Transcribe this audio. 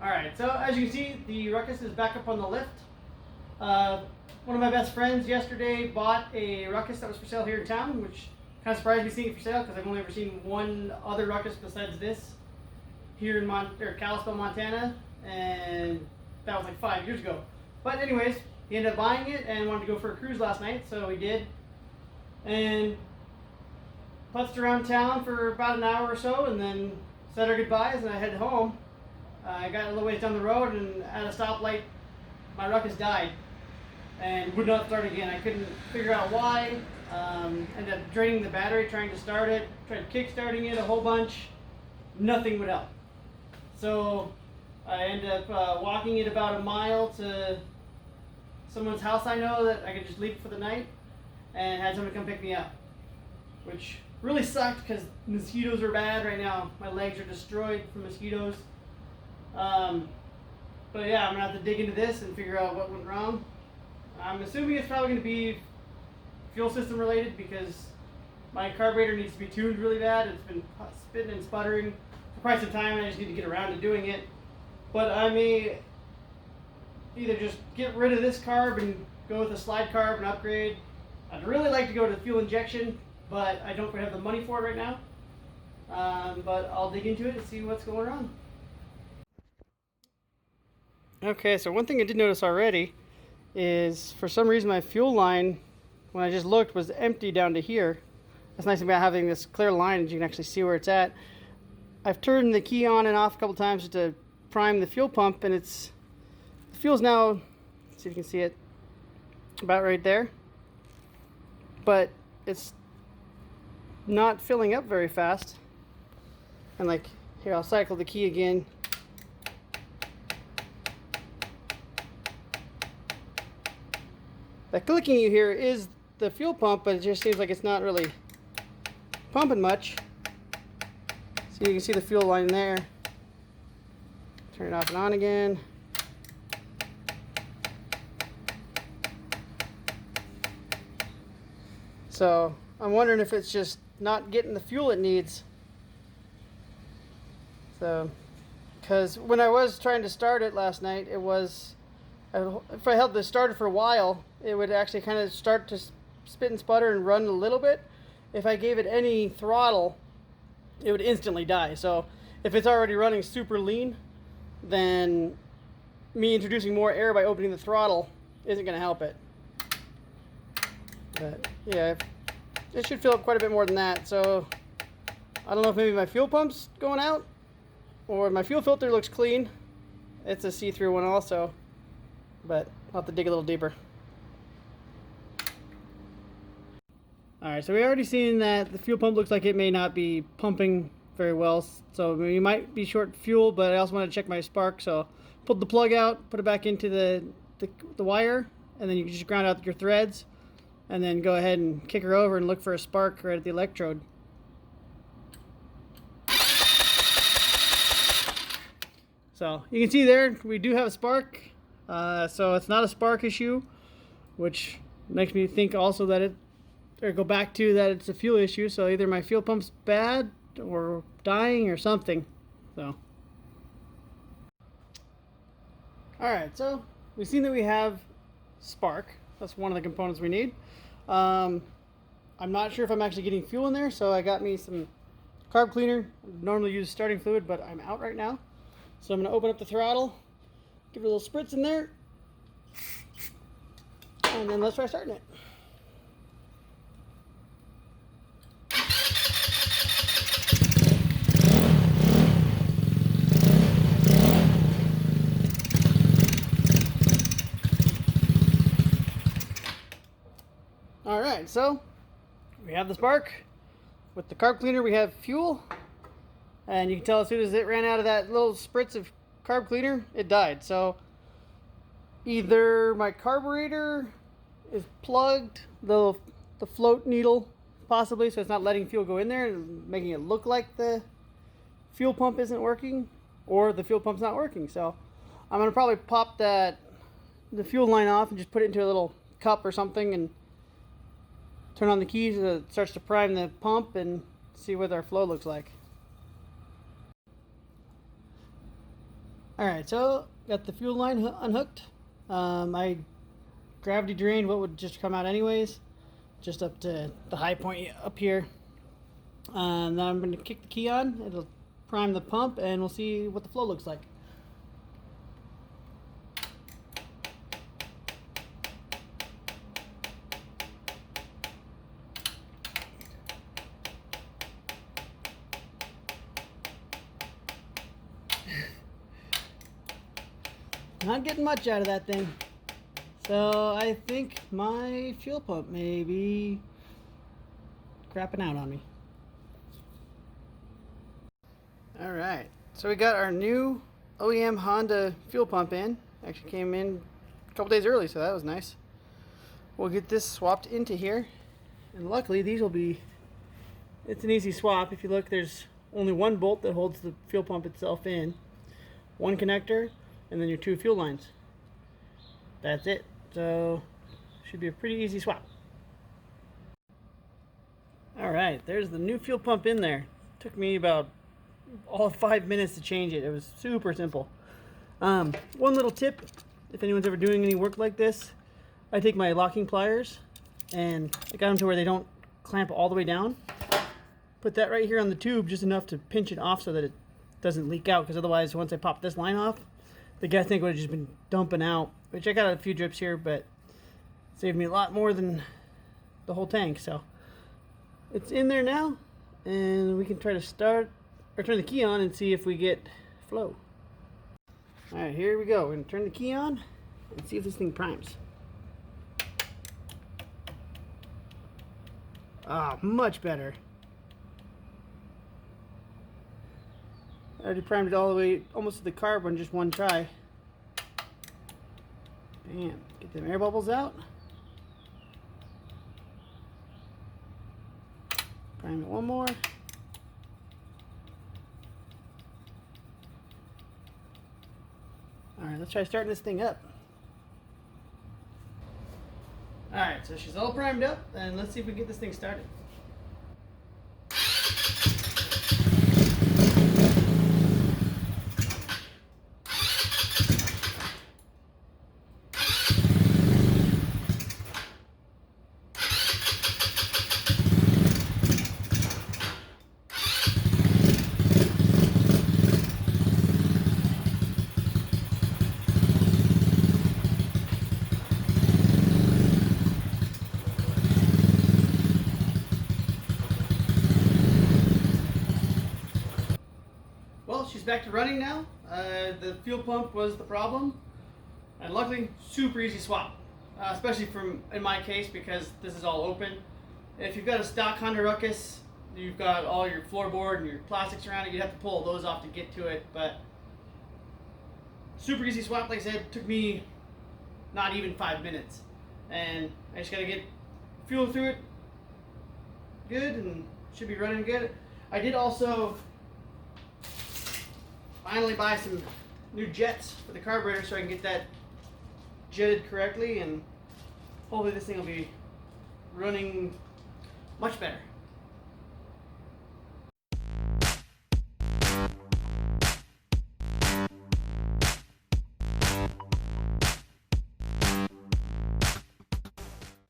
Alright, so as you can see, the Ruckus is back up on the lift. One of my best friends yesterday bought a Ruckus that was for sale here in town, which kind of surprised me seeing it for sale because I've only ever seen one other Ruckus besides this here in Kalispell, Montana, and that was like 5 years ago. But anyways, he ended up buying it and wanted to go for a cruise last night, so we did. And putzed around town for about an hour or so and then said our goodbyes and I headed home. I got a little ways down the road and at a stoplight my Ruckus died and would not start again. I couldn't figure out why. Ended up draining the battery trying to start it, tried kick-starting it a whole bunch. Nothing would help. So I ended up walking it about a mile to someone's house I know that I could just leave for the night and had someone come pick me up, which really sucked because mosquitoes are bad right now. My legs are destroyed from mosquitoes. But yeah, I'm gonna have to dig into this and figure out what went wrong. I'm assuming it's probably gonna be fuel system related because my carburetor needs to be tuned really bad. It's been spitting and sputtering for quite some time and I just need to get around to doing it. But I may either just get rid of this carb and go with a slide carb and upgrade. I'd really like to go to fuel injection, but I don't have the money for it right now. But I'll dig into it and see what's going on. Okay, so one thing I did notice already is for some reason my fuel line, when I just looked, was empty down to here. That's nice about having this clear line and you can actually see where it's at. I've turned the key on and off a couple times to prime the fuel pump and the fuel's now, let's see if you can see it, about right there. But it's not filling up very fast. And like, here, I'll cycle the key again. That clicking you hear is the fuel pump, but it just seems like it's not really pumping much. So you can see the fuel line there. Turn it off and on again. So I'm wondering if it's just not getting the fuel it needs. So, because when I was trying to start it last night, it was, if I held the starter for a while, it would actually kind of start to spit and sputter and run a little bit. If I gave it any throttle, it would instantly die. So if it's already running super lean, then me introducing more air by opening the throttle isn't going to help it. But yeah, it should fill up quite a bit more than that. So I don't know if maybe my fuel pump's going out or my fuel filter looks clean. It's a see-through one also, but I'll have to dig a little deeper. Alright, so we already seen that the fuel pump looks like it may not be pumping very well, so you might be short fuel, but I also want to check my spark, so pulled the plug out, put it back into the wire, and then you can just ground out your threads, and then go ahead and kick her over and look for a spark right at the electrode. So you can see there, we do have a spark, so it's not a spark issue, which makes me think also that go back to that it's a fuel issue, so either my fuel pump's bad or dying or something. So alright, so we've seen that we have spark. That's one of the components we need. I'm not sure if I'm actually getting fuel in there, so I got me some carb cleaner. I normally use starting fluid, but I'm out right now. So I'm going to open up the throttle, give it a little spritz in there, and then let's try starting it. Alright, so we have the spark. With the carb cleaner we have fuel. And you can tell as soon as it ran out of that little spritz of carb cleaner, it died. So either my carburetor is plugged, the float needle possibly, so it's not letting fuel go in there and making it look like the fuel pump isn't working, or the fuel pump's not working. So I'm going to probably pop the fuel line off and just put it into a little cup or something and turn on the keys so it starts to prime the pump and see what our flow looks like. Alright, so got the fuel line unhooked. I gravity drained what would just come out anyways, just up to the high point up here. Now I'm going to kick the key on, it'll prime the pump, and we'll see what the flow looks like. Not getting much out of that thing. So I think my fuel pump may be crapping out on me. Alright, so we got our new OEM Honda fuel pump in. Actually came in a couple days early, so that was nice. We'll get this swapped into here. And luckily these will be, it's an easy swap. If you look, there's only one bolt that holds the fuel pump itself in. One connector, and then your two fuel lines. That's it. So should be a pretty easy swap. Alright, there's the new fuel pump in there. Took me about all 5 minutes to change it. It was super simple. One little tip, if anyone's ever doing any work like this, I take my locking pliers and I got them to where they don't clamp all the way down. Put that right here on the tube, just enough to pinch it off so that it doesn't leak out, because otherwise once I pop this line off, the gas tank would have just been dumping out, which I got a few drips here, but saved me a lot more than the whole tank. So it's in there now, and we can try to start or turn the key on and see if we get flow. Alright, here we go. We're going to turn the key on and see if this thing primes. Ah, much better. I already primed it all the way almost to the carb on just one try. Bam. Get them air bubbles out. Prime it one more. Alright, let's try starting this thing up. Alright, so she's all primed up, and let's see if we can get this thing started. Well, she's back to running now. The fuel pump was the problem, and luckily, super easy swap, especially in my case, because this is all open. If you've got a stock Honda Ruckus, you've got all your floorboard and your plastics around it, you'd have to pull those off to get to it, but super easy swap. Like I said, took me not even 5 minutes, and I just got to get fuel through it good, and should be running good. I did also finally buy some new jets for the carburetor so I can get that jetted correctly, and hopefully this thing will be running much better.